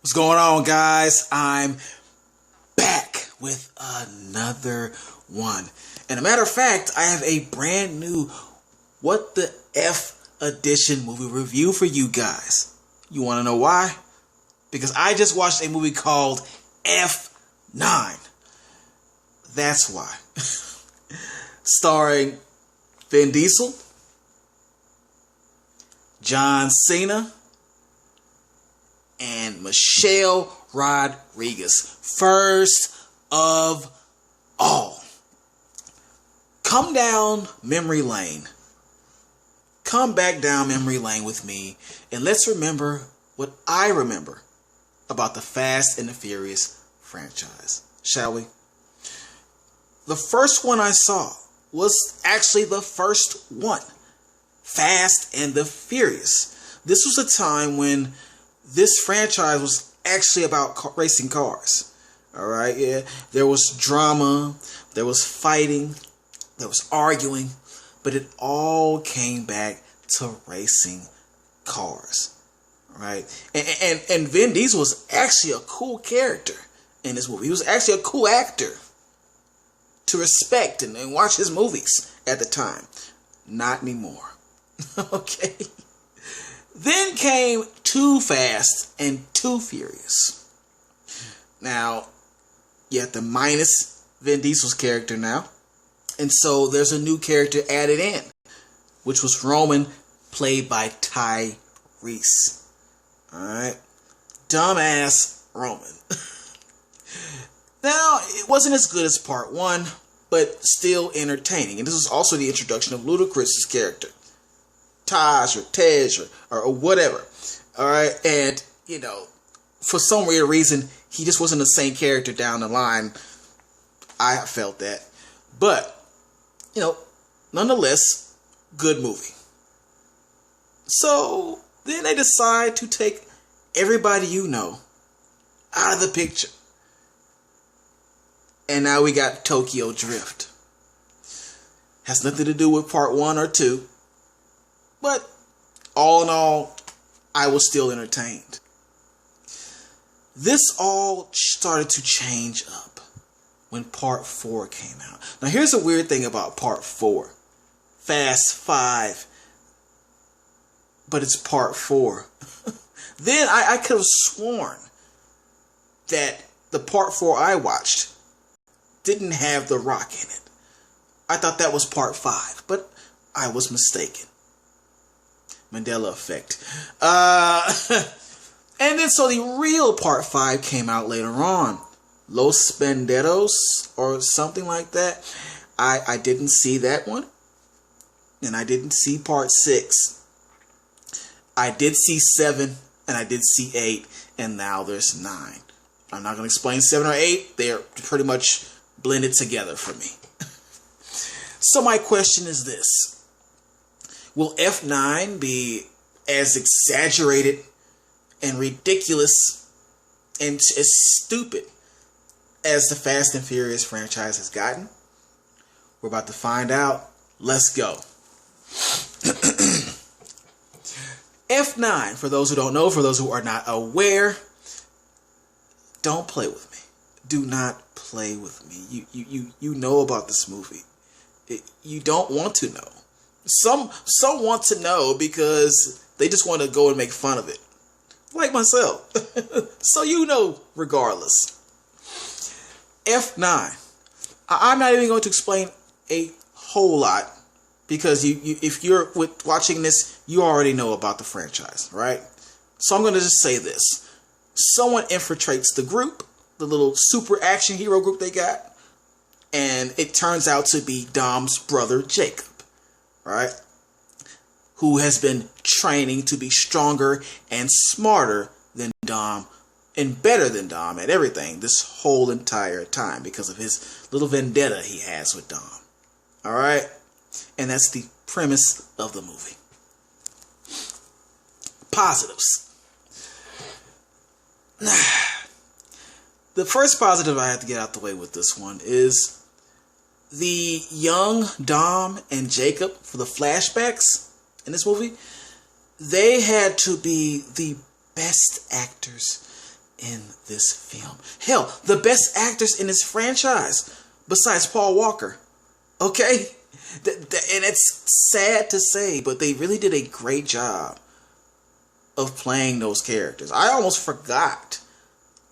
What's going on, guys? I'm back with another one. And a matter of fact, I have a brand new What the F edition movie review for you guys. You want to know why? Because I just watched a movie called F9. That's why. Starring Vin Diesel, John Cena, and Michelle Rodriguez. First of all, come down memory lane. Come back down memory lane with me, and let's remember what I remember about the Fast and the Furious franchise, shall we? The first one I saw was actually the first one, Fast and the Furious. This was a time when this franchise was actually about racing cars. Alright, yeah. There was drama, there was fighting, there was arguing, but it all came back to racing cars. Alright? And Vin Diesel was actually a cool character in this movie. He was actually a cool actor to respect and watch his movies at the time. Not anymore. Okay? Then came Too Fast and Too Furious. Now, you have to minus Vin Diesel's character now. And so there's a new character added in, which was Roman, played by Tyrese. Alright? Dumbass Roman. Now, it wasn't as good as part one, but still entertaining. And this was also the introduction of Ludacris's character. Taj or Tej or whatever. Alright, and you know, for some weird reason, he just wasn't the same character down the line. I felt that. But, you know, nonetheless, good movie. So then they decide to take everybody you know out of the picture. And now we got Tokyo Drift. Has nothing to do with part one or two. But all in all, I was still entertained. This all started to change up when part 4 came out. Now here's a weird thing about part 4. Fast 5. But it's part 4. Then I could have sworn that the part 4 I watched didn't have The Rock in it. I thought that was part 5, but I was mistaken. Mandela effect. And then so the real part 5 came out later on. Los Benderos or something like that. I didn't see that one. And I didn't see part 6. I did see 7 and I did see 8. And now there's 9. I'm not going to explain 7 or 8. They're pretty much blended together for me. So my question is this. Will F9 be as exaggerated and ridiculous and as stupid as the Fast and Furious franchise has gotten? We're about to find out. Let's go. F9, for those who don't know, for those who are not aware, don't play with me. Do not play with me. You know about this movie. You don't want to know. Some want to know because they just want to go and make fun of it. Like myself. So you know regardless. F9. I'm not even going to explain a whole lot because if you're watching this, you already know about the franchise, right? So I'm going to just say this. Someone infiltrates the group, the little super action hero group they got, and it turns out to be Dom's brother Jacob. Right? Who has been training to be stronger and smarter than Dom and better than Dom at everything this whole entire time because of his little vendetta he has with Dom. Alright? And that's the premise of the movie. Positives. The first positive I have to get out the way with this one is the young Dom and Jacob for the flashbacks in this movie. They had to be the best actors in this film. Hell, the best actors in this franchise, besides Paul Walker. Okay? And it's sad to say, but they really did a great job of playing those characters. I almost forgot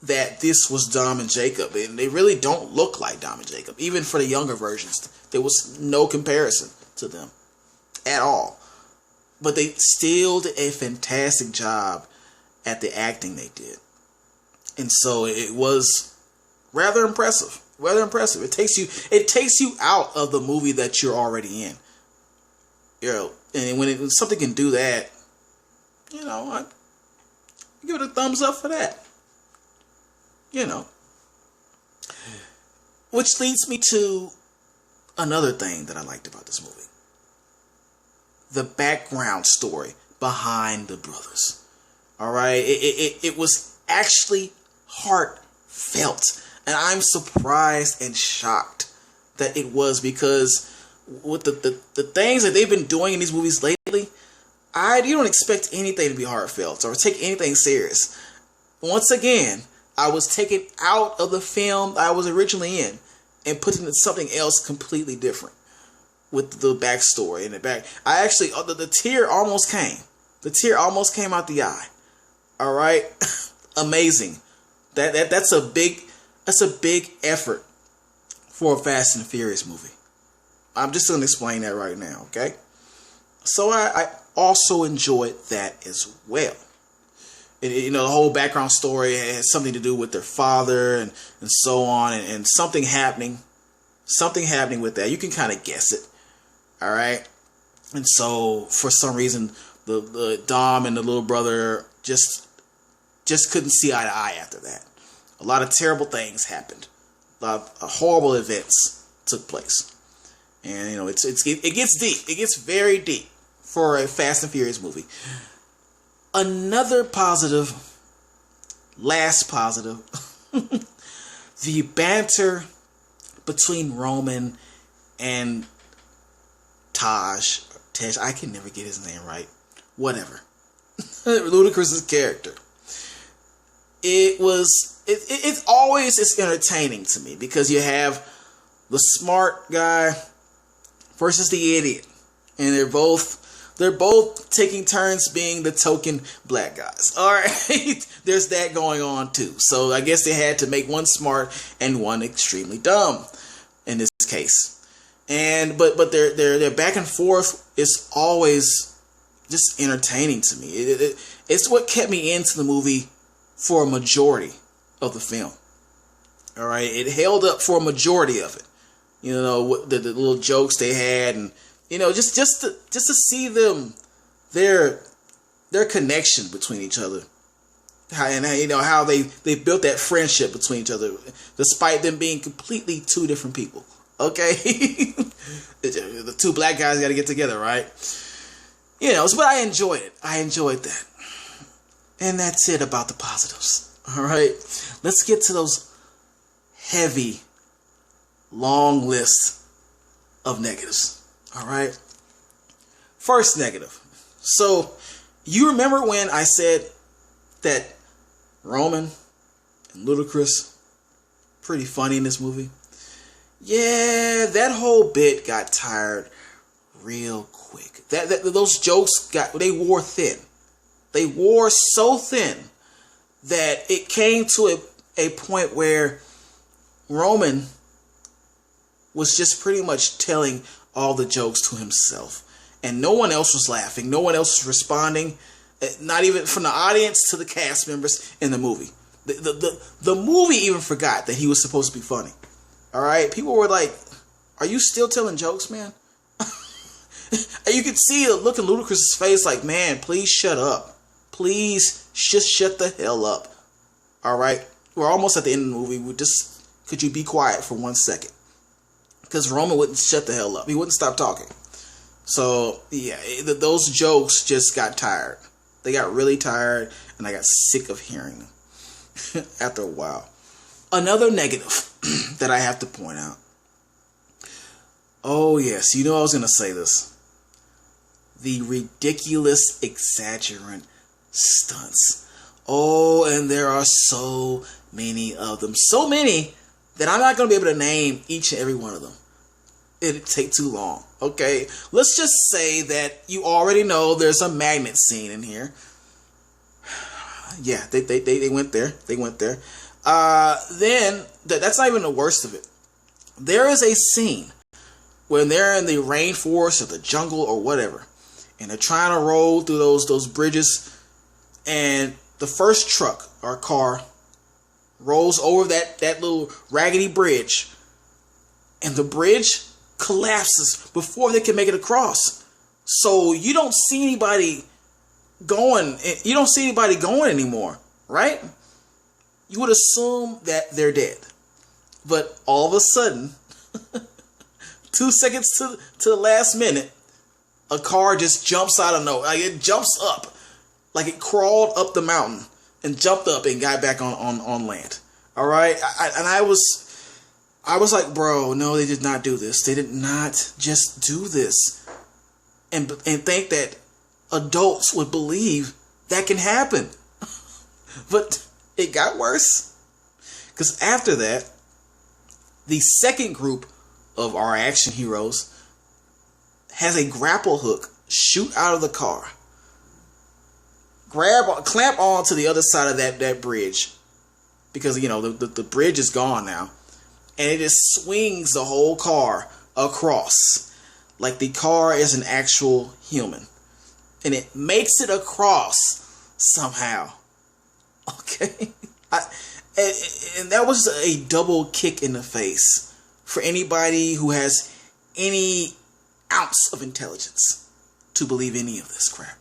that this was Dom and Jacob, and they really don't look like Dom and Jacob. Even for the younger versions, there was no comparison to them at all. But they still did a fantastic job at the acting they did. And so it was rather impressive. Rather impressive. It takes you out of the movie that you're already in. You know, and when something can do that, you know, I give it a thumbs up for that. You know. Which leads me to another thing that I liked about this movie. The background story behind the brothers. Alright? It was actually heartfelt. And I'm surprised and shocked that it was, because with the things that they've been doing in these movies lately, you don't expect anything to be heartfelt or take anything serious. Once again, I was taken out of the film I was originally in and put into something else completely different with the backstory and the back. I actually, the tear almost came. The tear almost came out the eye. All right, amazing. That's a big effort for a Fast and Furious movie. I'm just going to explain that right now, okay? So I also enjoyed that as well. And, you know, the whole background story has something to do with their father and so on, and something happening with that. You can kind of guess it, all right? And so for some reason, the Dom and the little brother just couldn't see eye to eye after that. A lot of terrible things happened. A lot of horrible events took place. And, you know, it gets deep. It gets very deep for a Fast and Furious movie. Another positive, last positive, the banter between Roman and Tej, I can never get his name right. Whatever. Ludacris's character. It always is entertaining to me, because you have the smart guy versus the idiot, and they're both taking turns being the token black guys. All right, there's that going on too. So I guess they had to make one smart and one extremely dumb in this case. And but their back and forth is always just entertaining to me. It's what kept me into the movie for a majority of the film. All right, it held up for a majority of it. You know, the little jokes they had, and you know, just to see them, their connection between each other, how they built that friendship between each other, despite them being completely two different people. Okay, the two black guys got to get together, right? You know, but I enjoyed it. I enjoyed that. And that's it about the positives. All right, let's get to those heavy, long list of negatives. All right, first negative. So you remember when I said that Roman and Ludacris pretty funny in this movie? Yeah, that whole bit got tired real quick. Those jokes they wore thin. They wore so thin that it came to a point where Roman was just pretty much telling all the jokes to himself. And no one else was laughing. No one else was responding. Not even from the audience to the cast members in the movie. The movie even forgot that he was supposed to be funny. Alright? People were like, are you still telling jokes, man? And you could see the look in Ludacris' face like, man, please shut up. Please just shut the hell up. Alright? We're almost at the end of the movie. Could you be quiet for 1 second? Because Roman wouldn't shut the hell up. He wouldn't stop talking. So, yeah, those jokes just got tired. They got really tired, and I got sick of hearing them after a while. Another negative that I have to point out. Oh, yes, you know I was going to say this. The ridiculous, exaggerant stunts. Oh, and there are so many of them. So many that I'm not going to be able to name each and every one of them. It'd take too long. Okay, let's just say that you already know there's a magnet scene in here. Yeah, they went there. They went there. Then that's not even the worst of it. There is a scene when they're in the rainforest or the jungle or whatever, and they're trying to roll through those bridges, and the first truck or car rolls over that little raggedy bridge, and the bridge collapses before they can make it across. So you don't see anybody going. You don't see anybody going anymore, right? You would assume that they're dead, but all of a sudden, 2 seconds to the last minute, a car just jumps out of nowhere. Like it jumps up, like it crawled up the mountain and jumped up and got back on land. All right, I was like, bro, no, they did not do this. They did not just do this, and think that adults would believe that can happen. But it got worse, because after that, the second group of our action heroes has a grapple hook shoot out of the car, clamp on to the other side of that bridge, because you know the bridge is gone now, and it just swings the whole car across like the car is an actual human, and it makes it across somehow. Okay, and that was a double kick in the face for anybody who has any ounce of intelligence to believe any of this crap.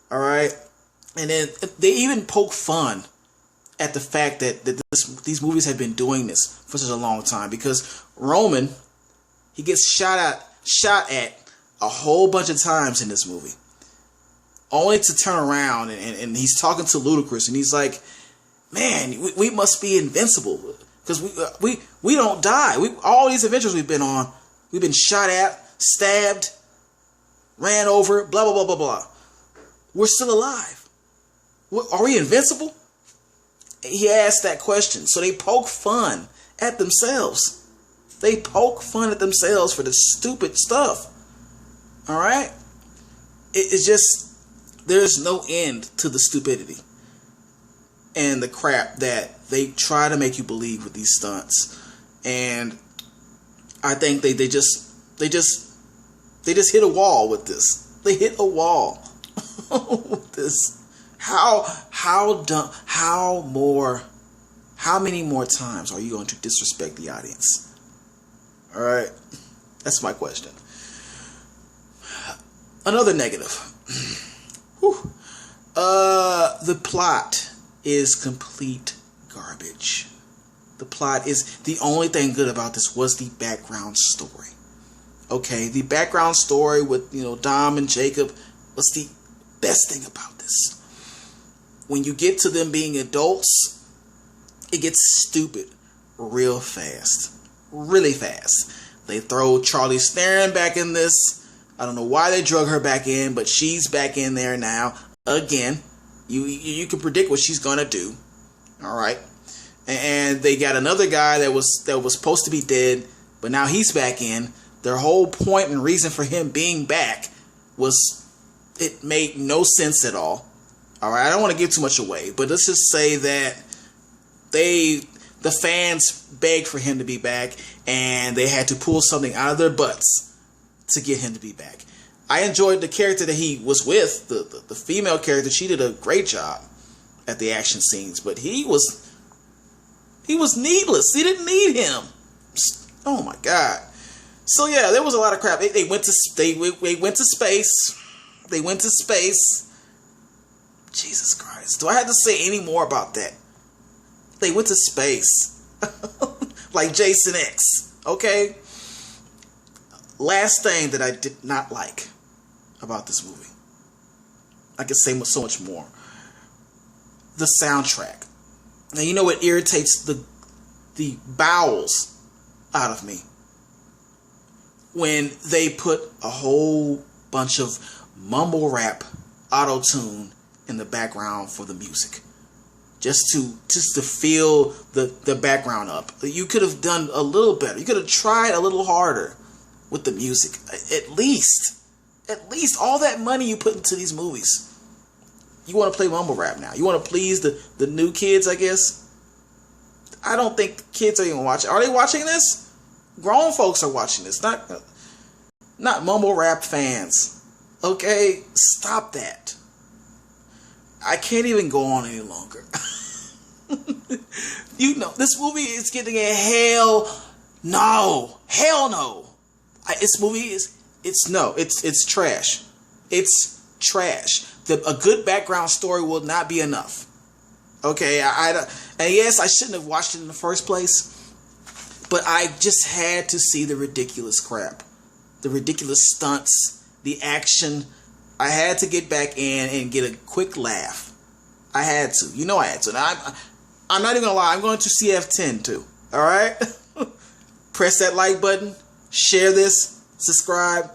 All right, and then they even poke fun at the fact that these movies have been doing this for such a long time, because Roman, he gets shot at a whole bunch of times in this movie, only to turn around and he's talking to Ludacris, and he's like, man, we must be invincible, because we don't die. All these adventures we've been on, we've been shot at, stabbed, ran over, blah, blah, blah, blah, blah. We're still alive. Are we invincible? He asked that question. So they poke fun at themselves. They poke fun at themselves for the stupid stuff. All right? It's just, there's no end to the stupidity and the crap that they try to make you believe with these stunts. And I think they just hit a wall with this. They hit a wall with this. How dumb? How many more times are you going to disrespect the audience? All right, that's my question. Another negative. Whew. The plot is complete garbage. The plot is, the only thing good about this was the background story. Okay, the background story with, Dom and Jacob was the best thing about this. When you get to them being adults, it gets stupid real fast. Really fast. They throw Charlie Theron back in this. I don't know why they drug her back in, but she's back in there now. Again, you can predict what she's gonna do. All right, and they got another guy that was supposed to be dead, but now he's back in. Their whole point and reason for him being back was, it made no sense at all. All right, I don't want to give too much away, but let's just say that the fans begged for him to be back, and they had to pull something out of their butts to get him to be back. I enjoyed the character that he was with, the female character. She did a great job at the action scenes, but he was needless. He didn't need him. Oh my God. So yeah, there was a lot of crap. They went to space. They went to space. Jesus Christ. Do I have to say any more about that? They went to space. Like Jason X. Okay? Last thing that I did not like about this movie. I could say so much more. The soundtrack. Now, you know what irritates the bowels out of me? When they put a whole bunch of mumble rap auto-tune in the background for the music. just to fill the background up. You could have done a little better. You could have tried a little harder with the music. At least all that money you put into these movies. You want to play mumble rap now. You want to please the new kids, I guess. I don't think kids are even watching. Are they watching this? Grown folks are watching this, not mumble rap fans. Okay, stop that. I can't even go on any longer. You know, this movie is getting a hell no. This movie it's trash. It's trash. A good background story will not be enough. Okay, and yes, I shouldn't have watched it in the first place, but I just had to see the ridiculous crap, the ridiculous stunts, the action. I had to get back in and get a quick laugh. I had to. You know I had to. Now, I'm not even gonna lie. I'm going to CF10 too. All right. Press that like button. Share this. Subscribe.